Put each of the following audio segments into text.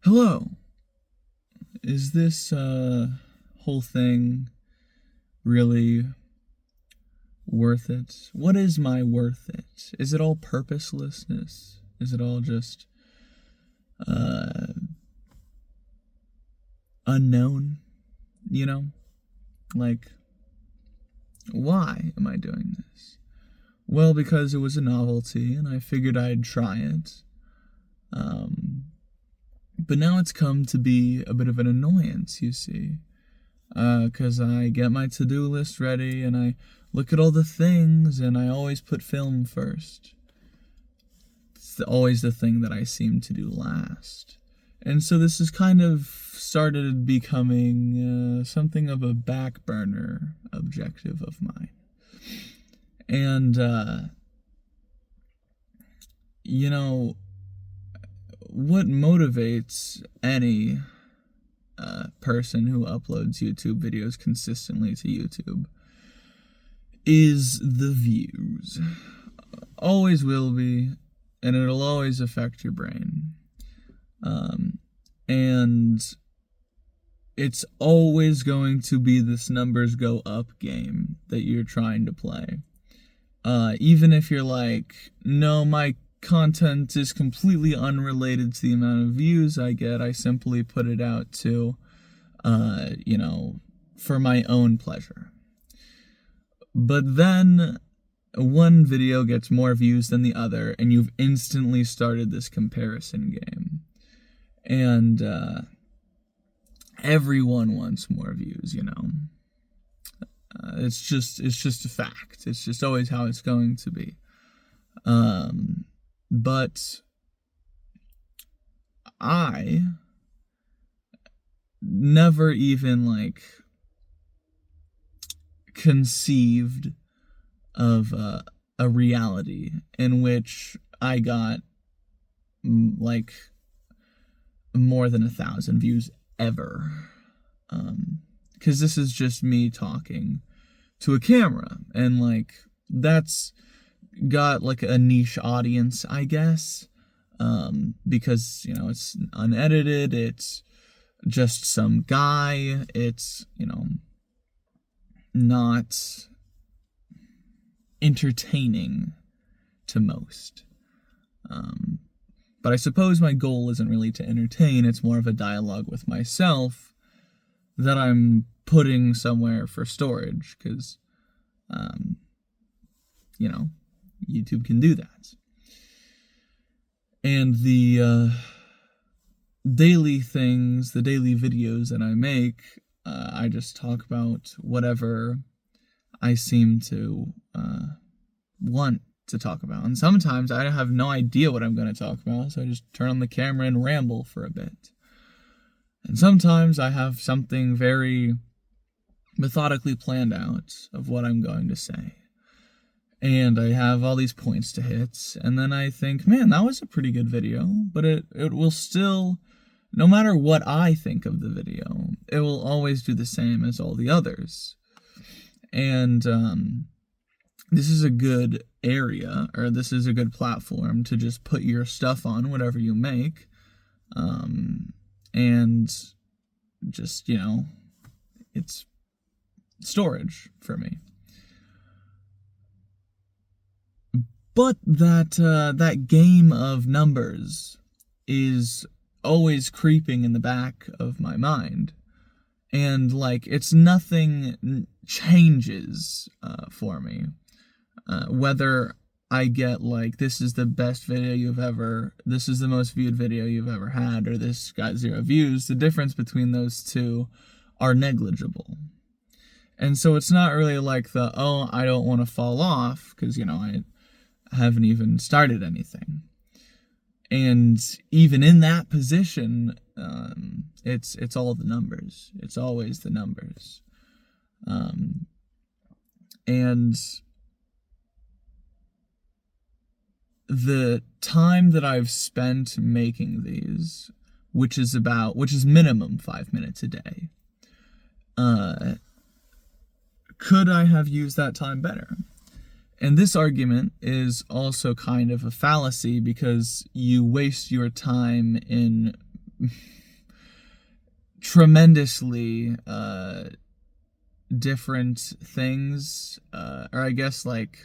Hello. Is this whole thing really worth it? What is my worth it? Is it all purposelessness? Is it all just uh unknown, you know? Like, why am I doing this? Well, because it was a novelty and I figured I'd try it. Um but now it's come to be a bit of an annoyance, you see. Because I get my to-do list ready and I look at all the things and I always put film first. It's always the thing that I seem to do last. And so this has kind of started becoming something of a back burner objective of mine. And, you know, what motivates any person who uploads YouTube videos consistently to YouTube is the views. Always will be, and it'll always affect your brain. And it's always going to be this numbers go up game that you're trying to play. Even if you're like, no, my content is completely unrelated to the amount of views I get, I simply put it out to, for my own pleasure. But then one video gets more views than the other, and you've instantly started this comparison game. And everyone wants more views, it's just a fact. It's just always how it's going to be. But I never even conceived of a reality in which I got more than 1,000 views ever. Because this is just me talking to a camera, and that's got a niche audience, I guess, because it's unedited, it's just some guy, it's not entertaining to most. But I suppose my goal isn't really to entertain, it's more of a dialogue with myself that I'm putting somewhere for storage, because YouTube can do that. And the daily things, the daily videos that I make, I just talk about whatever I seem to want to talk about. And sometimes I have no idea what I'm going to talk about, so I just turn on the camera and ramble for a bit. And sometimes I have something very methodically planned out of what I'm going to say. And I have all these points to hit, and then I think, man, that was a pretty good video, but it will still, no matter what I think of the video, it will always do the same as all the others. And this is a good area, or this is a good platform to just put your stuff on, whatever you make, and just, it's storage for me. But that game of numbers is always creeping in the back of my mind. And, it's nothing changes for me. Whether I get, this is the best video this is the most viewed video you've ever had, or this got 0 views, the difference between those two are negligible. And so it's not really I don't want to fall off, because, I haven't even started anything. And even in that position, it's all the numbers. It's always the numbers. And the time that I've spent making these, which is minimum 5 minutes a day, could I have used that time better? And this argument is also kind of a fallacy, because you waste your time in tremendously different things, or I guess like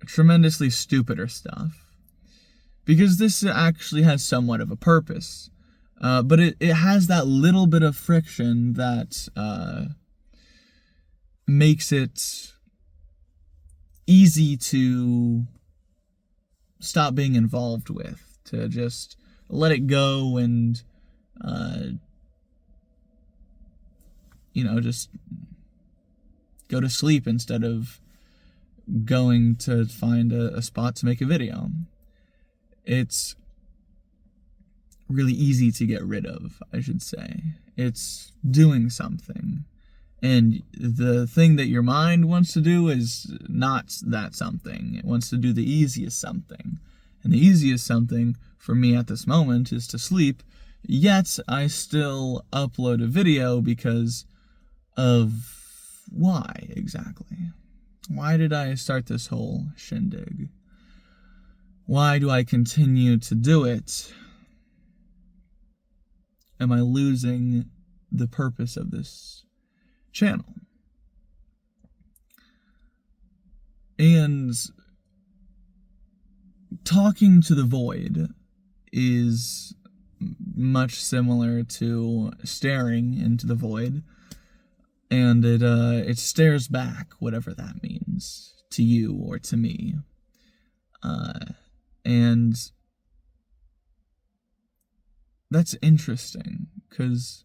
tremendously stupider stuff. Because this actually has somewhat of a purpose. But it has that little bit of friction that makes it easy to stop being involved with, to just let it go and, just go to sleep instead of going to find a spot to make a video. It's really easy to get rid of, I should say. It's doing something. And the thing that your mind wants to do is not that something. It wants to do the easiest something. And the easiest something for me at this moment is to sleep, yet I still upload a video because of why exactly? Why did I start this whole shindig? Why do I continue to do it? Am I losing the purpose of this channel? And talking to the void is much similar to staring into the void, and it stares back, whatever that means to you or to me. And that's interesting, because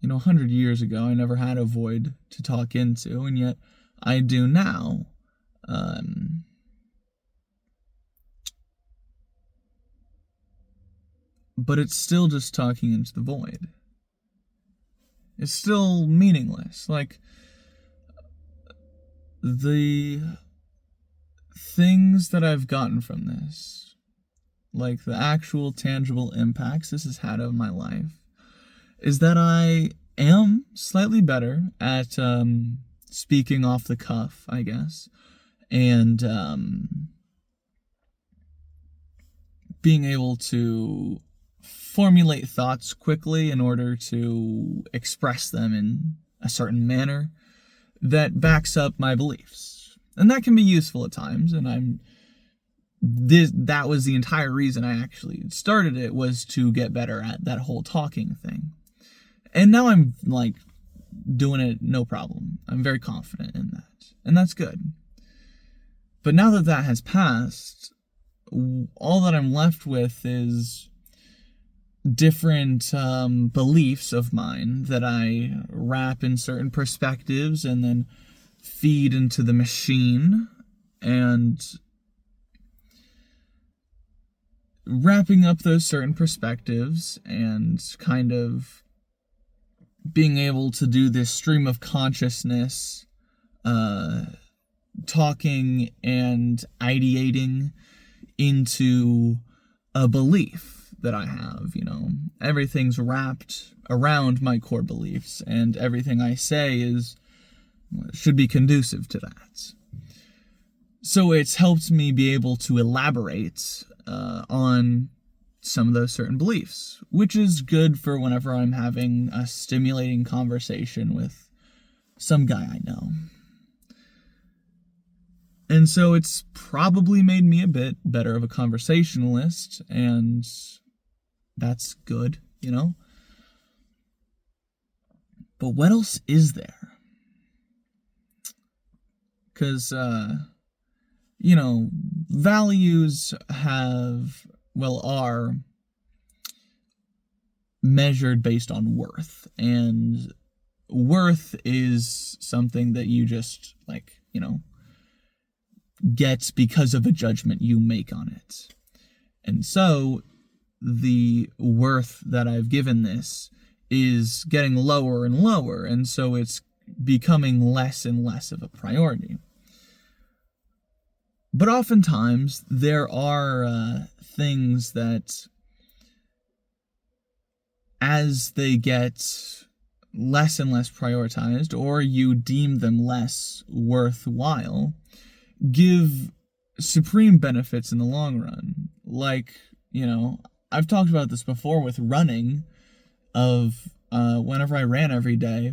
100 years ago I never had a void to talk into, and yet I do now. But it's still just talking into the void. It's still meaningless. Like, the things that I've gotten from this, like the actual tangible impacts this has had on my life, is that I am slightly better at speaking off the cuff, I guess, and being able to formulate thoughts quickly in order to express them in a certain manner that backs up my beliefs. And that can be useful at times, and that was the entire reason I actually started it, was to get better at that whole talking thing. And now I'm like doing it no problem. I'm very confident in that, and that's good. But now that that has passed, all that I'm left with is different beliefs of mine that I wrap in certain perspectives and then feed into the machine, and wrapping up those certain perspectives and kind of being able to do this stream of consciousness, talking and ideating into a belief that I have. Everything's wrapped around my core beliefs, and everything I say should be conducive to that. So it's helped me be able to elaborate on some of those certain beliefs, which is good for whenever I'm having a stimulating conversation with some guy I know. And so it's probably made me a bit better of a conversationalist, and that's good, But what else is there? Because, values are measured based on worth. And worth is something that you just, get because of a judgment you make on it. And so the worth that I've given this is getting lower and lower, and so it's becoming less and less of a priority. But oftentimes there are things that, as they get less and less prioritized, or you deem them less worthwhile, give supreme benefits in the long run. Like, I've talked about this before with running, of whenever I ran every day,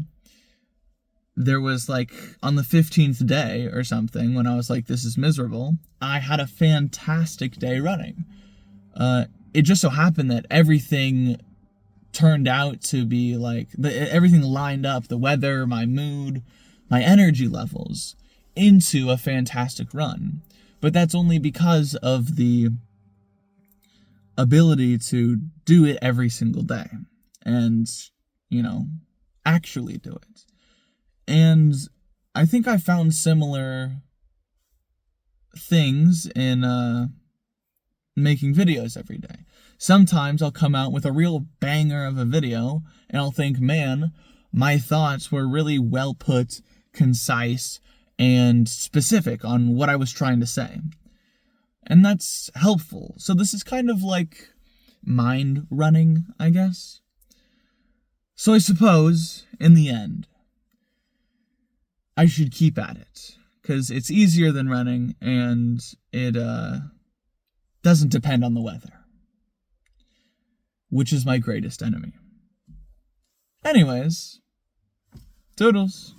there was like on the 15th day or something when I was like, this is miserable, I had a fantastic day running. It just so happened that everything turned out to be like, everything lined up, the weather, my mood, my energy levels, into a fantastic run. But that's only because of the ability to do it every single day and, actually do it. And I think I found similar things in making videos every day. Sometimes I'll come out with a real banger of a video and I'll think, man, my thoughts were really well put, concise, and specific on what I was trying to say. And that's helpful. So this is kind of like mind running, I guess. So I suppose, in the end, I should keep at it, because it's easier than running, and it doesn't depend on the weather, which is my greatest enemy. Anyways, toodles.